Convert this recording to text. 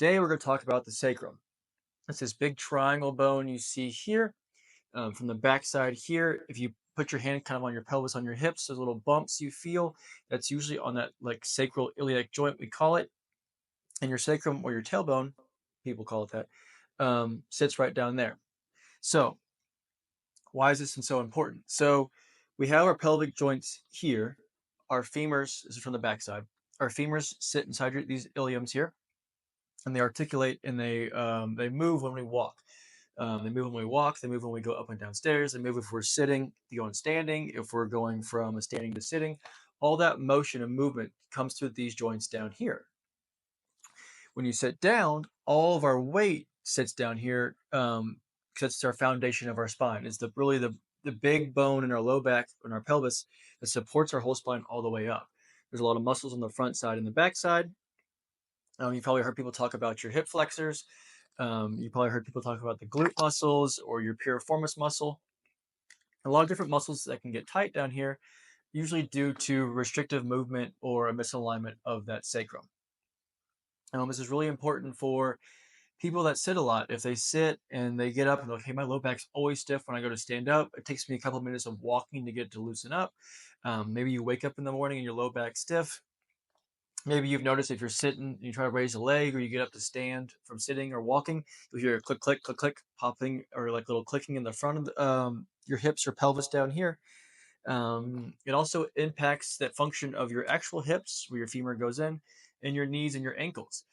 today we're going to talk about the sacrum. It's this big triangle bone you see here from the back side here. If you put your hand kind of on your pelvis, on your hips, those little bumps you feel, that's usually on that like sacral iliac joint, we call it. And your sacrum or your tailbone, people call it that, sits right down there. So why is this so important? So we have our pelvic joints here. Our femurs, this is from the backside. Our femurs sit inside these iliums here, and they articulate and they move when we walk. They move when we walk. They move when we go up and down stairs. They move if we're sitting, if you go on standing, if we're going from a standing to sitting. All that motion and movement comes through these joints down here. When you sit down, all of our weight sits down here because it's our foundation of our spine. It's really the big bone in our low back and our pelvis that supports our whole spine all the way up. There's a lot of muscles on the front side and the back side. You've probably heard people talk about your hip flexors. You probably heard people talk about the glute muscles or your piriformis muscle. A lot of different muscles that can get tight down here, usually due to restrictive movement or a misalignment of that sacrum. This is really important for people that sit a lot. If they sit and they get up and they're like, hey, my low back's always stiff when I go to stand up. It takes me a couple of minutes of walking to get it to loosen up. Maybe you wake up in the morning and your low back's stiff. Maybe you've noticed if you're sitting and you try to raise a leg or you get up to stand from sitting or walking, you'll hear a click, click, click, click, popping or like little clicking in the front of your hips or pelvis down here. It also impacts that function of your actual hips where your femur goes in and your knees and your ankles.